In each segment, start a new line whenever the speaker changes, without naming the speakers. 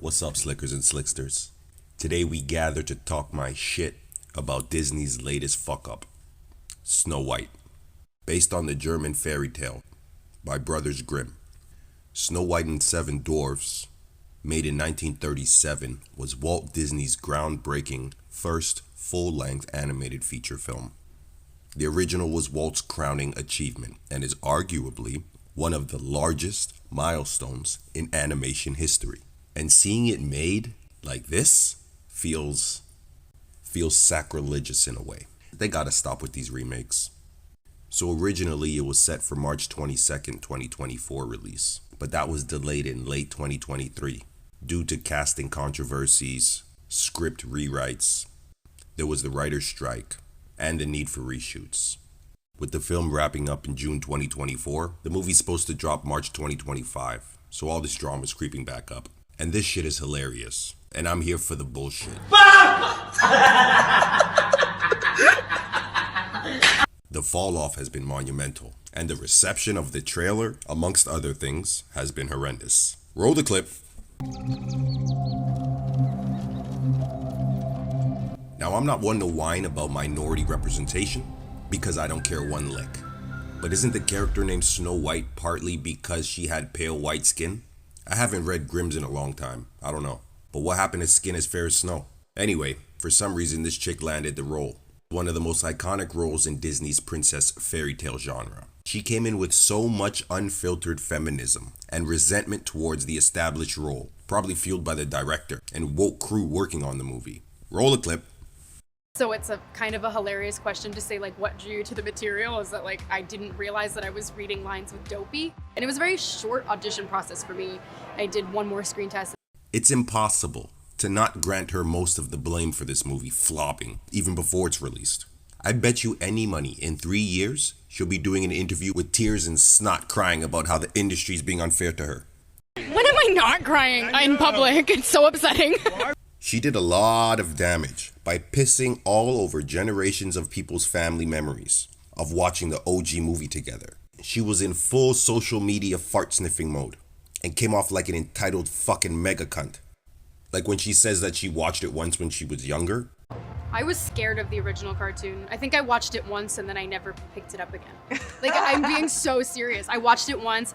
What's up, slickers and slicksters? Today we gather to talk my shit about Disney's latest fuck up, Snow White. Based on the German fairy tale by Brothers Grimm, Snow White and Seven Dwarfs, made in 1937, was Walt Disney's groundbreaking first full-length animated feature film. The original was Walt's crowning achievement and is arguably one of the largest milestones in animation history. And seeing it made like this feels sacrilegious in a way. They gotta stop with these remakes. So originally it was set for March 22nd, 2024 release, but that was delayed in late 2023 due to casting controversies, script rewrites. There was the writer's strike and the need for reshoots. With the film wrapping up in June 2024, the movie's supposed to drop March 2025, so all this drama is creeping back up. And this shit is hilarious. And I'm here for the bullshit. The fall off has been monumental, and the reception of the trailer, amongst other things, has been horrendous. Roll the clip. Now, I'm not one to whine about minority representation, because I don't care one lick. But isn't the character named Snow White partly because she had pale white skin? I haven't read Grimm's in a long time. I don't know. But what happened to skin as fair as snow? Anyway, for some reason this chick landed the role. One of the most iconic roles in Disney's princess fairy tale genre. She came in with so much unfiltered feminism and resentment towards the established role, probably fueled by the director and woke crew working on the movie. Roll the clip.
So it's a kind of a hilarious question to say, like, what drew you to the material? Is that, like, I didn't realize that I was reading lines with Dopey. And it was a very short audition process for me. I did one more screen test.
It's impossible to not grant her most of the blame for this movie flopping, even before it's released. I bet you any money, in 3 years, she'll be doing an interview with tears and snot crying about how the industry's being unfair to her.
When am I not crying in public? It's so upsetting.
She did a lot of damage by pissing all over generations of people's family memories of watching the OG movie together. She was in full social media fart sniffing mode and came off like an entitled fucking mega cunt. Like when she says that she watched it once when she was younger.
I was scared of the original cartoon. I think I watched it once and then I never picked it up again. Like, I'm being so serious. I watched it once.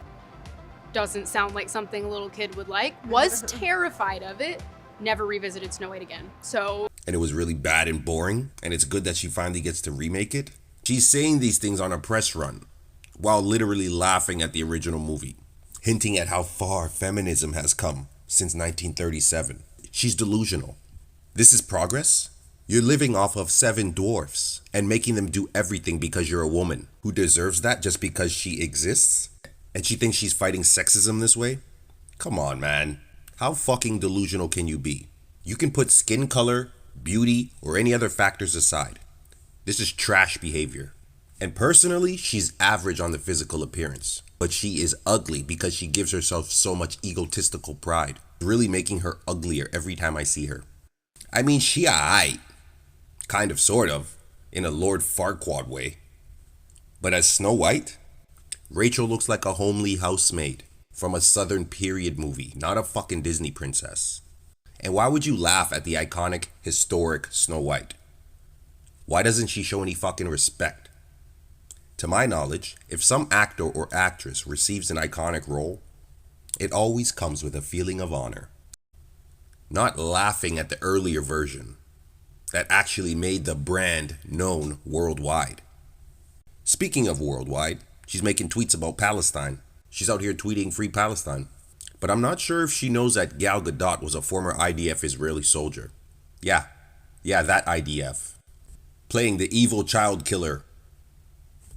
Doesn't sound like something a little kid would like. Was terrified of it. Never revisited Snow White again.
And it was really bad and boring, and it's good that she finally gets to remake it. She's saying these things on a press run, while literally laughing at the original movie, hinting at how far feminism has come since 1937. She's delusional. This is progress? You're living off of seven dwarfs, and making them do everything because you're a woman who deserves that just because she exists? And she thinks she's fighting sexism this way? Come on, man. How fucking delusional can you be? You can put skin color, beauty, or any other factors aside. This is trash behavior. And personally, she's average on the physical appearance. But she is ugly because she gives herself so much egotistical pride. Really making her uglier every time I see her. I mean, she aight. Kind of, sort of. In a Lord Farquaad way. But as Snow White, Rachel looks like a homely housemaid from a Southern period movie, not a fucking Disney princess. And why would you laugh at the iconic, historic Snow White? Why doesn't she show any fucking respect? To my knowledge, if some actor or actress receives an iconic role, it always comes with a feeling of honor. Not laughing at the earlier version that actually made the brand known worldwide. Speaking of worldwide, she's making tweets about Palestine. She's out here tweeting Free Palestine. But I'm not sure if she knows that Gal Gadot was a former IDF Israeli soldier. Yeah, that IDF. Playing the evil child killer.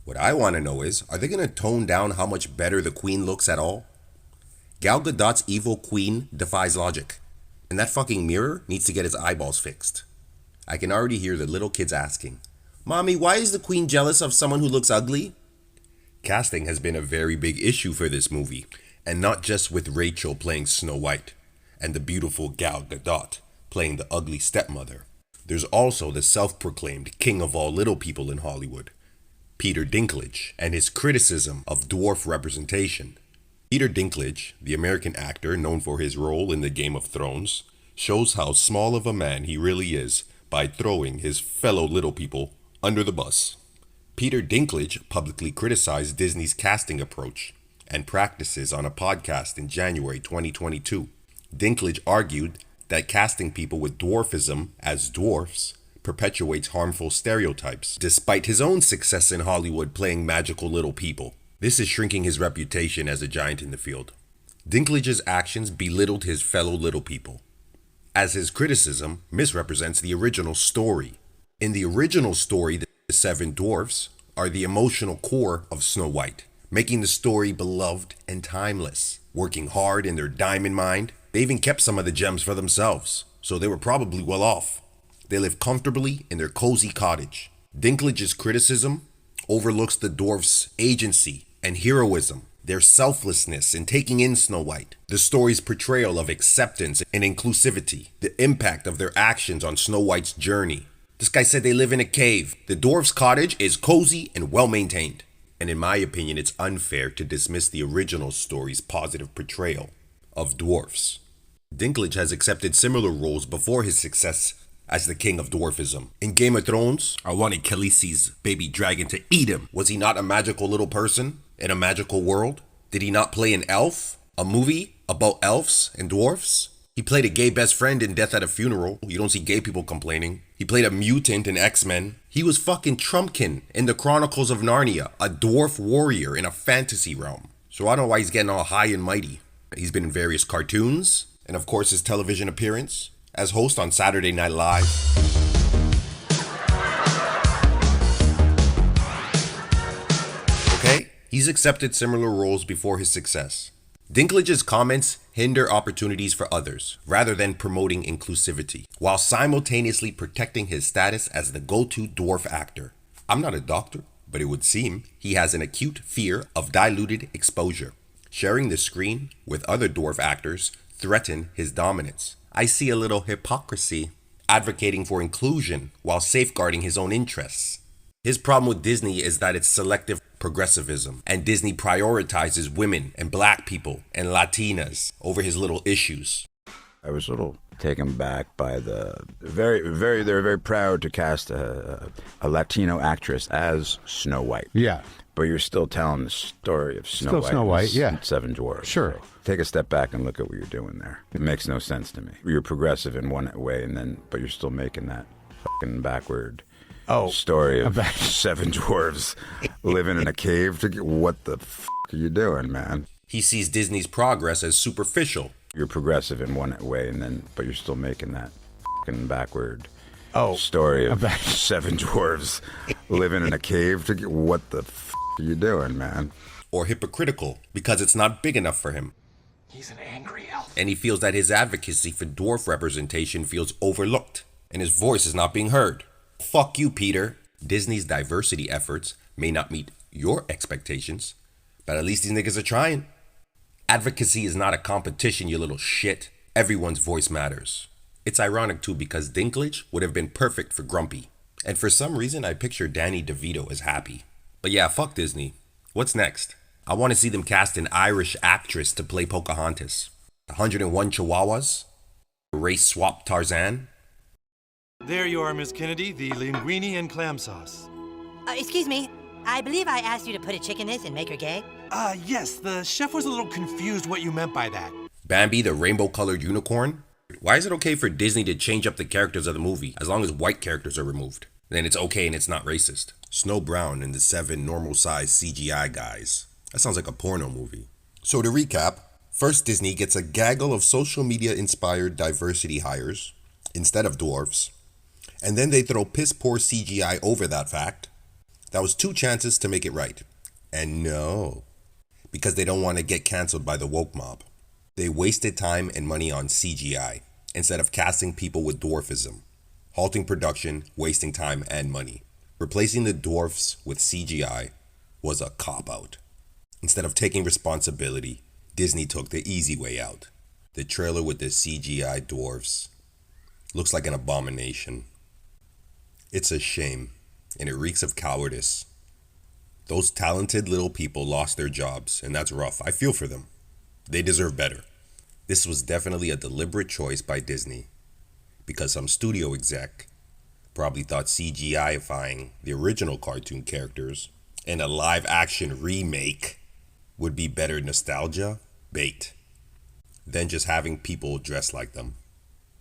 What I want to know is, are they going to tone down how much better the queen looks at all? Gal Gadot's evil queen defies logic. And that fucking mirror needs to get its eyeballs fixed. I can already hear the little kids asking, "Mommy, why is the queen jealous of someone who looks ugly?" Casting has been a very big issue for this movie, and not just with Rachel playing Snow White, and the beautiful Gal Gadot playing the ugly stepmother. There's also the self-proclaimed king of all little people in Hollywood, Peter Dinklage, and his criticism of dwarf representation. Peter Dinklage, the American actor known for his role in the Game of Thrones, shows how small of a man he really is by throwing his fellow little people under the bus. Peter Dinklage publicly criticized Disney's casting approach and practices on a podcast in January 2022. Dinklage argued that casting people with dwarfism as dwarfs perpetuates harmful stereotypes, despite his own success in Hollywood playing magical little people. This is shrinking his reputation as a giant in the field. Dinklage's actions belittled his fellow little people, as his criticism misrepresents the original story. In the original story, the seven dwarfs are the emotional core of Snow White, making the story beloved and timeless. Working hard in their diamond mine, they even kept some of the gems for themselves, so they were probably well off. They lived comfortably in their cozy cottage. Dinklage's criticism overlooks the dwarfs' agency and heroism, their selflessness in taking in Snow White, the story's portrayal of acceptance and inclusivity, the impact of their actions on Snow White's journey. This guy said they live in a cave. The dwarf's cottage is cozy and well maintained. And in my opinion, it's unfair to dismiss the original story's positive portrayal of dwarfs. Dinklage has accepted similar roles before his success as the king of dwarfism. In Game of Thrones, I wanted Khaleesi's baby dragon to eat him. Was he not a magical little person in a magical world? Did he not play an elf? A movie about elves and dwarfs? He played a gay best friend in Death at a Funeral. You don't see gay people complaining. He played a mutant in X-Men. He was fucking Trumpkin in the Chronicles of Narnia, a dwarf warrior in a fantasy realm. So I don't know why he's getting all high and mighty. He's been in various cartoons, and of course his television appearance as host on Saturday Night Live. Okay, he's accepted similar roles before his success. Dinklage's comments hinder opportunities for others, rather than promoting inclusivity, while simultaneously protecting his status as the go-to dwarf actor. I'm not a doctor, but it would seem he has an acute fear of diluted exposure. Sharing the screen with other dwarf actors threaten his dominance. I see a little hypocrisy, advocating for inclusion while safeguarding his own interests. His problem with Disney is that it's selective progressivism, and Disney prioritizes women and black people and Latinas over his little issues.
I was a little taken back by the they're very proud to cast a Latino actress as Snow White.
Yeah.
But you're still telling the story of Snow
Still
White.
Snow White, yeah.
And Seven Dwarfs.
Sure.
So take a step back and look at what you're doing there. It makes no sense to me. You're progressive in one way, but you're still making that fucking backward story of seven dwarves living in a cave. What the fuck are you doing, man?
He sees Disney's progress as superficial.
You're progressive in one way, but you're still making that fucking backward story of seven dwarves living in a cave. What the fuck are you doing, man?
Or hypocritical, because it's not big enough for him.
He's an angry elf.
And he feels that his advocacy for dwarf representation feels overlooked, and his voice is not being heard. Fuck you, Peter. Disney's diversity efforts may not meet your expectations, but at least these niggas are trying. Advocacy is not a competition, you little shit. Everyone's voice matters. It's ironic too, because Dinklage would have been perfect for Grumpy. And for some reason, I picture Danny DeVito as happy. But yeah, fuck Disney. What's next? I want to see them cast an Irish actress to play Pocahontas. 101 Chihuahuas? Race swap Tarzan?
There you are, Miss Kennedy, the linguine and clam sauce.
Excuse me. I believe I asked you to put a chick in this and make her gay.
Yes, the chef was a little confused what you meant by that.
Bambi the rainbow-colored unicorn? Why is it okay for Disney to change up the characters of the movie as long as white characters are removed? Then it's okay and it's not racist. Snow Brown and the 7 normal-sized CGI guys. That sounds like a porno movie. So to recap, first Disney gets a gaggle of social media-inspired diversity hires instead of dwarfs, and then they throw piss-poor CGI over that fact. That was 2 chances to make it right. And no, because they don't want to get canceled by the woke mob. They wasted time and money on CGI instead of casting people with dwarfism, halting production, wasting time and money. Replacing the dwarfs with CGI was a cop-out. Instead of taking responsibility, Disney took the easy way out. The trailer with the CGI dwarfs looks like an abomination. It's a shame, and it reeks of cowardice. Those talented little people lost their jobs, and that's rough. I feel for them. They deserve better. This was definitely a deliberate choice by Disney, because some studio exec probably thought CGI-ifying the original cartoon characters in a live-action remake would be better nostalgia bait than just having people dress like them.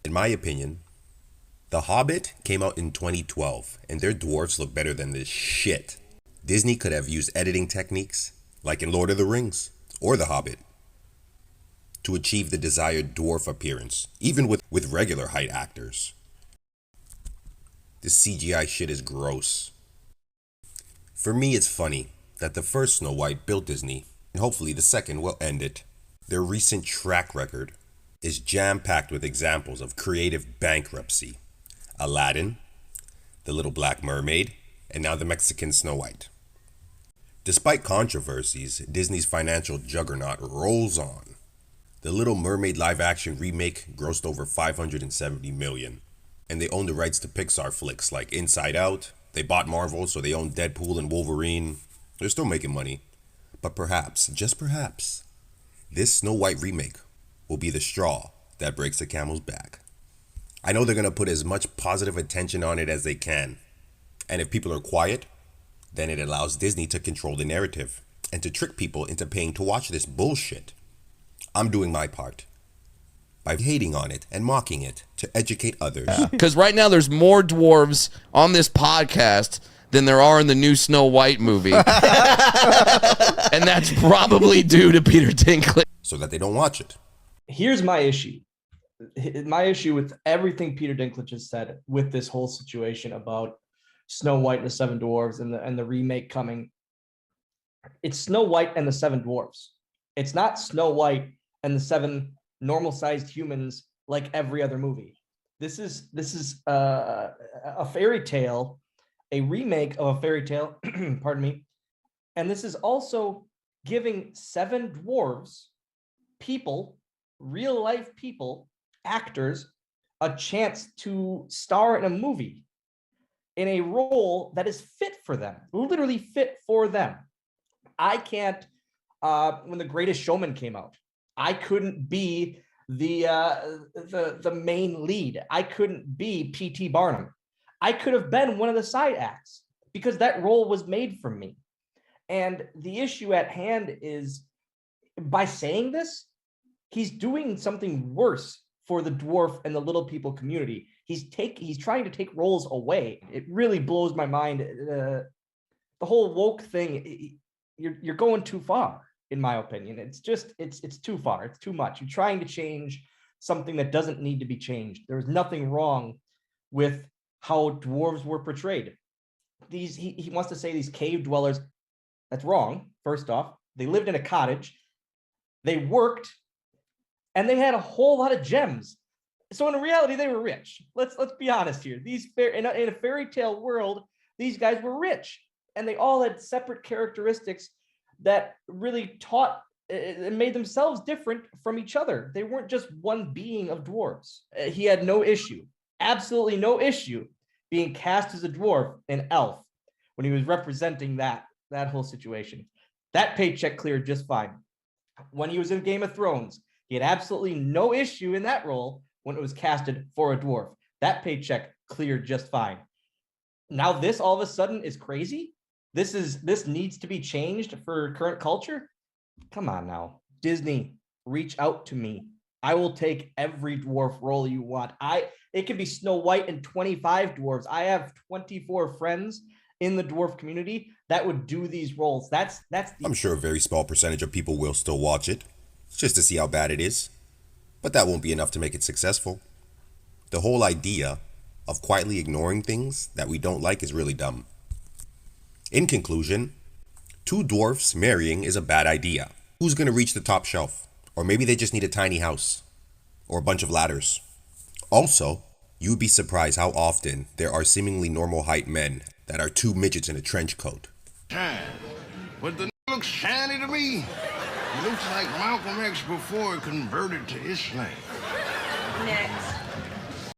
In my opinion, The Hobbit came out in 2012, and their dwarves look better than this shit. Disney could have used editing techniques, like in Lord of the Rings or The Hobbit, to achieve the desired dwarf appearance, even with regular height actors. This CGI shit is gross. For me, it's funny that the first Snow White built Disney, and hopefully the second will end it. Their recent track record is jam-packed with examples of creative bankruptcy. Aladdin, The Little Black Mermaid, and now the Mexican Snow White. Despite controversies, Disney's financial juggernaut rolls on. The Little Mermaid live-action remake grossed over $570 million, and they own the rights to Pixar flicks like Inside Out. They bought Marvel, so they own Deadpool and Wolverine. They're still making money. But perhaps, just perhaps, this Snow White remake will be the straw that breaks the camel's back. I know they're going to put as much positive attention on it as they can. And if people are quiet, then it allows Disney to control the narrative and to trick people into paying to watch this bullshit. I'm doing my part by hating on it and mocking it to educate others.
Because right now there's more dwarves on this podcast than there are in the new Snow White movie. And that's probably due to Peter Dinklage.
So that they don't watch it.
Here's my issue. My issue with everything Peter Dinklage has said with this whole situation about Snow White and the Seven Dwarves and the remake coming. It's Snow White and the Seven Dwarves. It's not Snow White and the seven normal-sized humans like every other movie. This is a fairy tale, a remake of a fairy tale, pardon me. And this is also giving seven dwarves, people, real-life people, actors, a chance to star in a movie in a role that is fit for them, literally fit for them. I can't, when The Greatest Showman came out, I couldn't be the main lead. I couldn't be P.T. Barnum. I could have been one of the side acts because that role was made for me. And the issue at hand is, by saying this, he's doing something worse for the dwarf and the little people community. He's trying to take roles away. It really blows my mind. The whole woke thing, you're going too far, in my opinion. It's too far. It's too much. You're trying to change something that doesn't need to be changed. There's nothing wrong with how dwarves were portrayed. He wants to say these cave dwellers. That's wrong. First off, they lived in a cottage. They worked. And they had a whole lot of gems. So in reality, they were rich. Let's be honest here. In a fairy tale world, these guys were rich, and they all had separate characteristics that really taught and made themselves different from each other. They weren't just one being of dwarves. He had no issue, absolutely no issue, being cast as a dwarf in Elf when he was representing that whole situation. That paycheck cleared just fine. When he was in Game of Thrones, he had absolutely no issue in that role when it was casted for a dwarf. That paycheck cleared just fine. Now this all of a sudden is crazy. This needs to be changed for current culture. Come on now, Disney, reach out to me. I will take every dwarf role you want. It could be Snow White and 25 dwarves. I have 24 friends in the dwarf community that would do these roles. I'm
sure a very small percentage of people will still watch it, just to see how bad it is. But that won't be enough to make it successful. The whole idea of quietly ignoring things that we don't like is really dumb. In conclusion, two dwarfs marrying is a bad idea. Who's going to reach the top shelf? Or maybe they just need a tiny house. Or a bunch of ladders. Also, you'd be surprised how often there are seemingly normal height men that are two midgets in a trench coat.
Shine. But the looks shiny to me. He looks like Malcolm X before he converted to Islam.
Next.